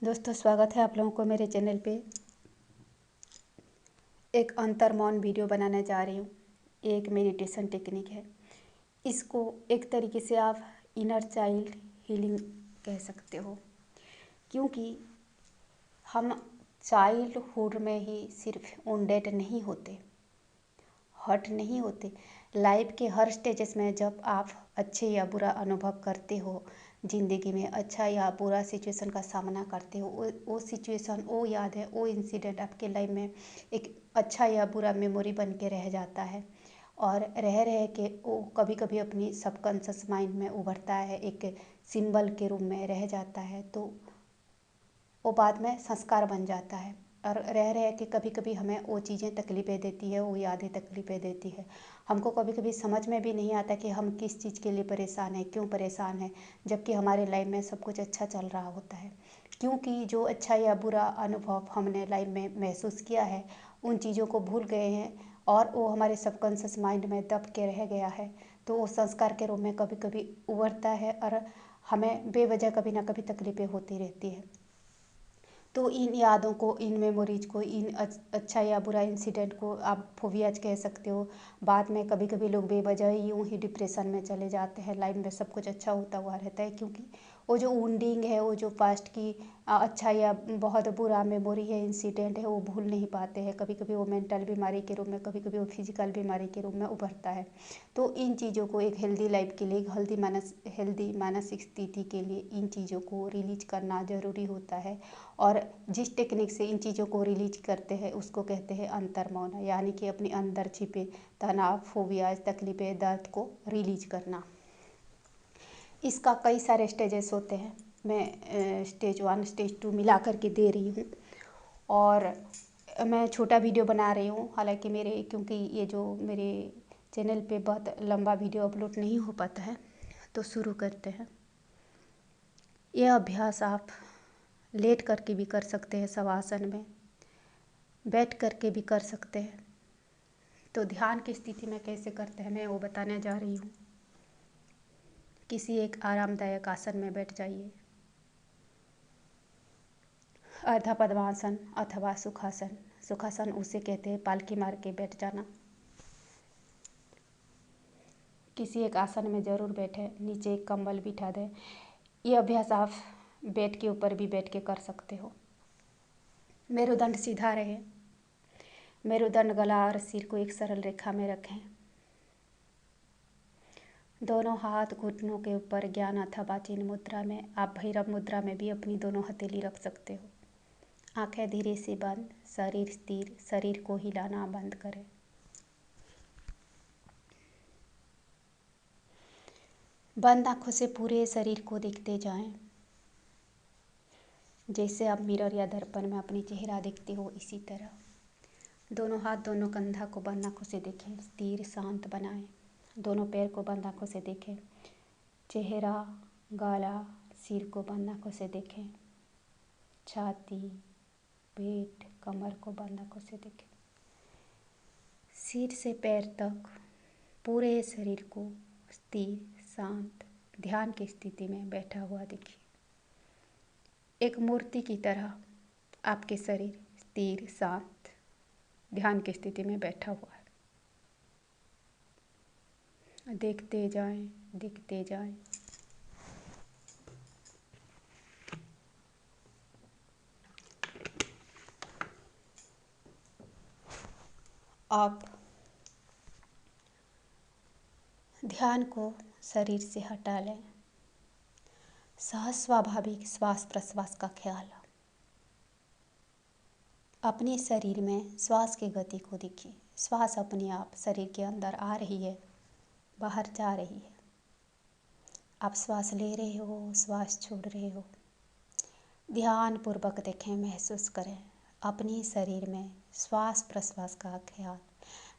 दोस्तों, स्वागत है आप लोगों को मेरे चैनल पे। एक अंतर्मौन वीडियो बनाने जा रही हूँ। एक मेडिटेशन टेक्निक है। इसको एक तरीके से आप इनर चाइल्ड हीलिंग कह सकते हो, क्योंकि हम चाइल्डहुड में ही सिर्फ वुंडेड नहीं होते, हर्ट नहीं होते। लाइफ के हर स्टेजेस में जब आप अच्छे या बुरा अनुभव करते हो, ज़िंदगी में अच्छा या बुरा सिचुएशन का सामना करते हो, वो सिचुएशन, वो याद है, वो इंसिडेंट आपके लाइफ में एक अच्छा या बुरा मेमोरी बन के रह जाता है। और रह रह के वो कभी कभी अपनी सबकॉन्शियस माइंड में उभरता है, एक सिंबल के रूप में रह जाता है। तो वो बाद में संस्कार बन जाता है। और रह रह के कभी कभी हमें वो चीज़ें तकलीफ़ें देती है, वो यादें तकलीफ़ें देती है। हमको कभी कभी समझ में भी नहीं आता कि हम किस चीज़ के लिए परेशान हैं, क्यों परेशान हैं, जबकि हमारे लाइफ में सब कुछ अच्छा चल रहा होता है। क्योंकि जो अच्छा या बुरा अनुभव हमने लाइफ में महसूस किया है, उन चीज़ों को भूल गए हैं और वो हमारे सबकॉन्शियस माइंड में दब के रह गया है। तो वो संस्कार के रूप में कभी कभी उभरता है और हमें बेवजह कभी ना कभी तकलीफ़ें होती रहती है। तो इन यादों को, इन मेमोरीज़ को, इन अच्छा या बुरा इंसिडेंट को आप फोबियाज कह सकते हो। बाद में कभी कभी लोग बेवजह ही यूँ ही डिप्रेशन में चले जाते हैं। लाइफ में सब कुछ अच्छा होता हुआ रहता है, क्योंकि वो जो वुंडिंग है, वो जो पास्ट की अच्छा या बहुत बुरा मेमोरी है, इंसिडेंट है, वो भूल नहीं पाते हैं। कभी कभी वो मेंटल बीमारी के रूप में, कभी कभी वो फिजिकल बीमारी के रूप में उभरता है। तो इन चीज़ों को एक हेल्दी लाइफ के लिए, एक हेल्दी मानसिक स्थिति के लिए इन चीज़ों को रिलीज करना ज़रूरी होता है। और जिस टेक्निक से इन चीज़ों को रिलीज करते हैं उसको कहते हैं अंतर्मौन, यानी कि अपने अंदर छिपे तनाव, फोबियाज, तकलीफ़ें, दर्द को रिलीज करना। इसका कई सारे स्टेजेस होते हैं। मैं स्टेज 1 स्टेज 2 मिला करके दे रही हूँ। और मैं छोटा वीडियो बना रही हूँ, हालांकि क्योंकि ये जो मेरे चैनल पे बहुत लंबा वीडियो अपलोड नहीं हो पाता है। तो शुरू करते हैं। यह अभ्यास आप लेट करके भी कर सकते हैं, शवासन में बैठ करके भी कर सकते हैं। तो ध्यान की स्थिति में कैसे करते हैं मैं वो बताने जा रही हूँ। किसी एक आरामदायक आसन में बैठ जाइए। अर्धा पद्मासन अथवा सुखासन। सुखासन उसे कहते हैं पालकी मार के बैठ जाना। किसी एक आसन में ज़रूर बैठे, नीचे एक कंबल बिठा दें। ये अभ्यास आप बेड के ऊपर भी बैठ के कर सकते हो। मेरुदंड सीधा रहे। मेरुदंड, गला और सिर को एक सरल रेखा में रखें। दोनों हाथ घुटनों के ऊपर ज्ञान अथवा चिन्ह मुद्रा में, आप भैरव मुद्रा में भी अपनी दोनों हथेली रख सकते हो। आंखें धीरे से बंद, शरीर स्थिर, शरीर को हिलाना बंद करें। बंद आंखों से पूरे शरीर को देखते जाएं। जैसे आप मिरर या दर्पण में अपनी चेहरा देखते हो, इसी तरह दोनों हाथ, दोनों कंधा को बंद आंखों से देखें, स्थिर शांत बनाएं। दोनों पैर को बंद आंखों से देखें। चेहरा, गला, सिर को बंद आंखों से देखें। छाती, पेट, कमर को बंद आंखों से देखें। सिर से पैर तक पूरे शरीर को स्थिर, शांत, ध्यान की स्थिति में बैठा हुआ देखिए। एक मूर्ति की तरह आपके शरीर स्थिर, शांत, ध्यान की स्थिति में बैठा हुआ है। देखते जाएं, दिखते जाएं। आप ध्यान को शरीर से हटा लें। सहज स्वाभाविक श्वास प्रश्वास का ख्याल। अपने शरीर में श्वास की गति को देखिए। श्वास अपने आप शरीर के अंदर आ रही है, बाहर जा रही है। आप श्वास ले रहे हो, श्वास छोड़ रहे हो। ध्यान पूर्वक देखें, महसूस करें अपने शरीर में श्वास प्रश्वास का ख्याल।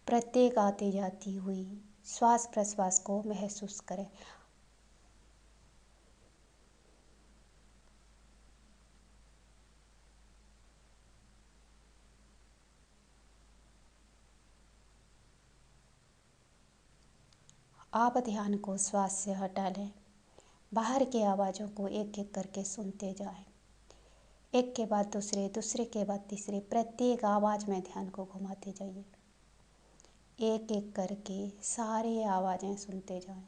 प्रत्येक आती जाती हुई श्वास प्रश्वास को महसूस करें। आप ध्यान को श्वास से हटा लें। बाहर की आवाज़ों को एक एक करके सुनते जाएं। एक के बाद दूसरे, दूसरे के बाद तीसरे, प्रत्येक आवाज़ में ध्यान को घुमाते जाइए। एक एक करके सारी आवाज़ें सुनते जाएं।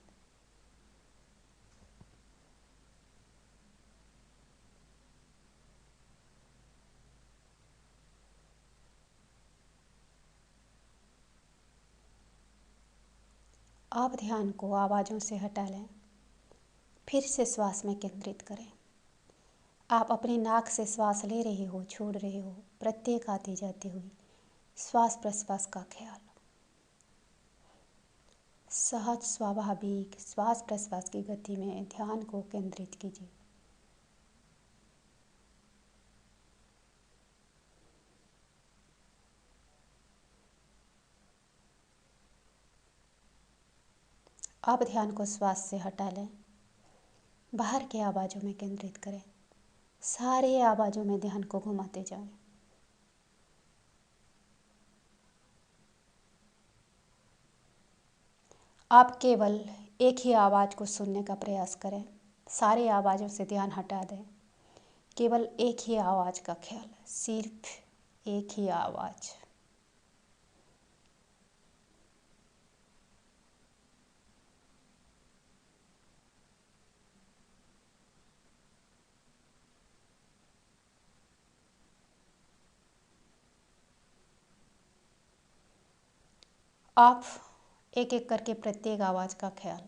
आप ध्यान को आवाज़ों से हटा लें, फिर से श्वास में केंद्रित करें। आप अपनी नाक से श्वास ले रहे हो, छोड़ रहे हो, प्रत्येक आती जाती हुई श्वास प्रश्वास का ख्याल। सहज स्वाभाविक श्वास प्रश्वास की गति में ध्यान को केंद्रित कीजिए। आप ध्यान को श्वास से हटा लें, बाहर की आवाज़ों में केंद्रित करें। सारी आवाज़ों में ध्यान को घुमाते जाएं। आप केवल एक ही आवाज़ को सुनने का प्रयास करें। सारी आवाज़ों से ध्यान हटा दें। केवल एक ही आवाज़ का ख्याल, सिर्फ एक ही आवाज़। आप एक एक करके प्रत्येक आवाज़ का ख्याल,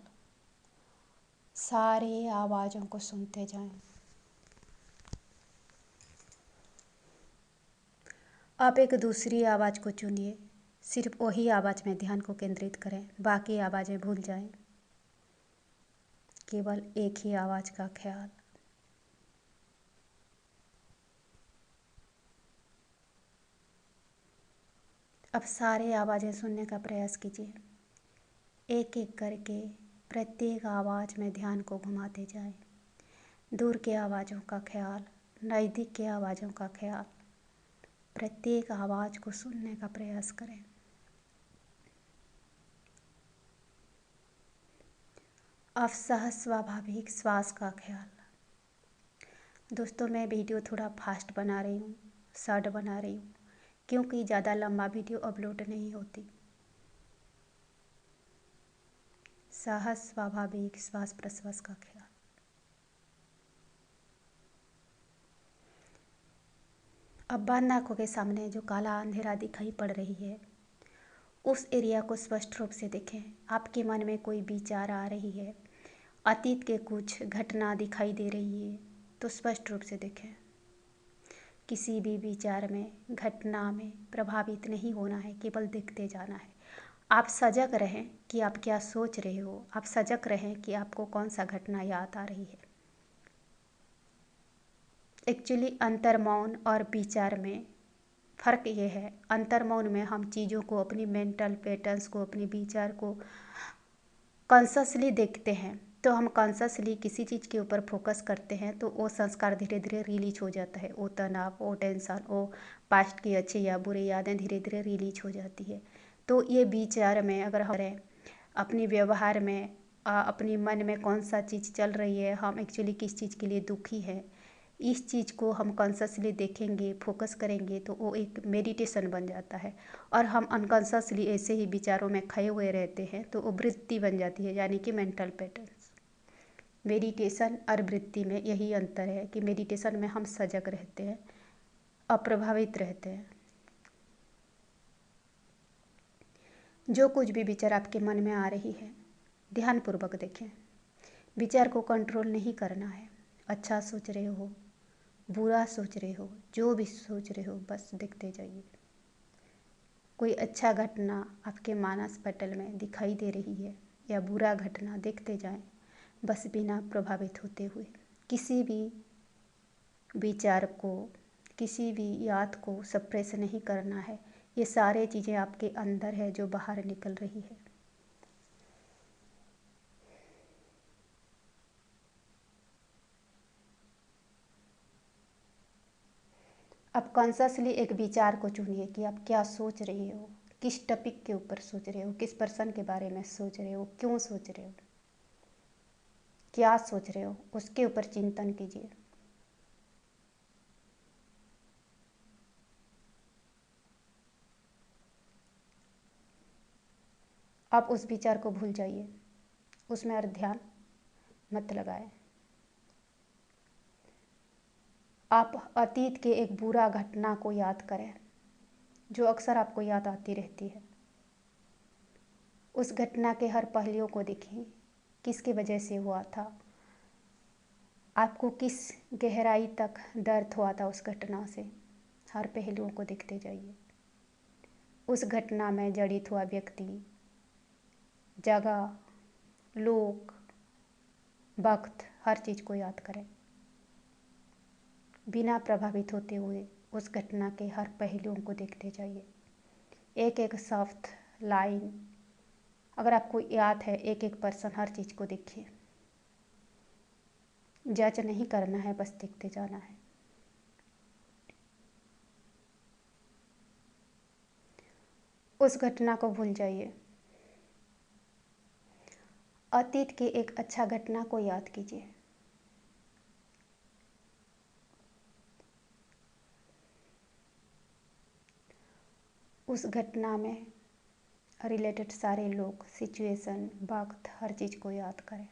सारी आवाज़ों को सुनते जाएं। आप एक दूसरी आवाज़ को चुनिए, सिर्फ वही आवाज़ में ध्यान को केंद्रित करें, बाकी आवाज़ें भूल जाएं। केवल एक ही आवाज़ का ख्याल। अब सारे आवाज़ें सुनने का प्रयास कीजिए। एक एक करके प्रत्येक आवाज़ में ध्यान को घुमाते जाएं। दूर के आवाज़ों का ख्याल, नज़दीक के आवाज़ों का ख्याल, प्रत्येक आवाज़ को सुनने का प्रयास करें। अब सहज स्वाभाविक श्वास का ख्याल। दोस्तों, मैं वीडियो थोड़ा फास्ट बना रही हूँ, शॉर्ट बना रही हूँ, क्योंकि ज़्यादा लंबा वीडियो अपलोड नहीं होती। सहज स्वाभाविक श्वास प्रश्वास का ख्याल। अब बंद आँखों के सामने जो काला अंधेरा दिखाई पड़ रही है, उस एरिया को स्पष्ट रूप से देखें। आपके मन में कोई विचार आ रही है, अतीत के कुछ घटना दिखाई दे रही है, तो स्पष्ट रूप से देखें। किसी भी विचार में, घटना में प्रभावित नहीं होना है, केवल देखते जाना है। आप सजग रहें कि आप क्या सोच रहे हो, आप सजग रहें कि आपको कौन सा घटना याद आ रही है। एक्चुअली अंतर्मौन और विचार में फ़र्क ये है, अंतर्मौन में हम चीज़ों को, अपनी मेंटल पैटर्न्स को, अपने विचार को कॉन्शसली देखते हैं। तो हम कॉन्शसली किसी चीज़ के ऊपर फोकस करते हैं तो वो संस्कार धीरे धीरे रिलीज हो जाता है। वो तनाव, वो टेंशन, वो पास्ट की अच्छी या बुरी यादें धीरे धीरे रिलीज हो जाती है। तो ये विचार में अगर हम अपनी व्यवहार में अपनी मन में कौन सा चीज़ चल रही है, हम एक्चुअली किस चीज़ के लिए दुखी है, इस चीज़ को हम कॉन्शसली देखेंगे, फोकस करेंगे तो वो एक मेडिटेशन बन जाता है। और हम अनकॉन्शसली ऐसे ही विचारों में खोए हुए रहते हैं तो वो वृत्ति बन जाती है, यानी कि मेंटल पैटर्न्स। मेडिटेशन और वृत्ति में यही अंतर है कि मेडिटेशन में हम सजग रहते हैं, अप्रभावित रहते हैं। जो कुछ भी विचार आपके मन में आ रही है, ध्यानपूर्वक देखें। विचार को कंट्रोल नहीं करना है। अच्छा सोच रहे हो, बुरा सोच रहे हो, जो भी सोच रहे हो, बस देखते जाइए। कोई अच्छा घटना आपके मानस पटल में दिखाई दे रही है या बुरा घटना, देखते जाएं, बस बिना प्रभावित होते हुए। किसी भी विचार को, किसी भी याद को सप्रेस नहीं करना है। ये सारे चीज़ें आपके अंदर है जो बाहर निकल रही है। अब कॉन्शसली एक विचार को चुनिए कि आप क्या सोच रहे हो, किस टॉपिक के ऊपर सोच रहे हो, किस पर्सन के बारे में सोच रहे हो, क्यों सोच रहे हो, क्या सोच रहे हो, उसके ऊपर चिंतन कीजिए। आप उस विचार को भूल जाइए, उसमें और ध्यान मत लगाएं। आप अतीत के एक बुरा घटना को याद करें जो अक्सर आपको याद आती रहती है। उस घटना के हर पहलुओं को देखें, किसकी वजह से हुआ था, आपको किस गहराई तक दर्द हुआ था उस घटना से। हर पहलुओं को देखते जाइए। उस घटना में जड़ित हुआ व्यक्ति, जगह, लोग, वक्त, हर चीज़ को याद करें। बिना प्रभावित होते हुए उस घटना के हर पहलुओं को देखते जाइए। एक एक शब्द, लाइन, अगर आपको याद है, एक एक पर्सन, हर चीज़ को देखिए। जज नहीं करना है, बस देखते जाना है। उस घटना को भूल जाइए। अतीत की एक अच्छा घटना को याद कीजिए। उस घटना में रिलेटेड सारे लोग, सिचुएशन, वक्त, हर चीज़ को याद करें।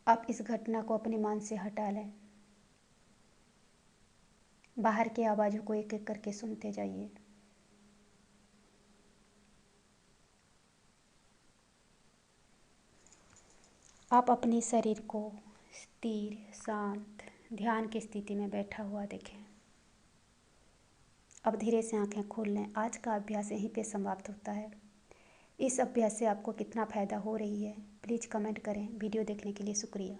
आप इस घटना को अपने मन से हटा लें। बाहर की आवाज़ों को एक एक करके सुनते जाइए। आप अपने शरीर को स्थिर, शांत, ध्यान की स्थिति में बैठा हुआ देखें। अब धीरे से आंखें खोल लें। आज का अभ्यास यहीं पे समाप्त होता है। इस अभ्यास से आपको कितना फ़ायदा हो रही है, प्लीज़ कमेंट करें। वीडियो देखने के लिए शुक्रिया।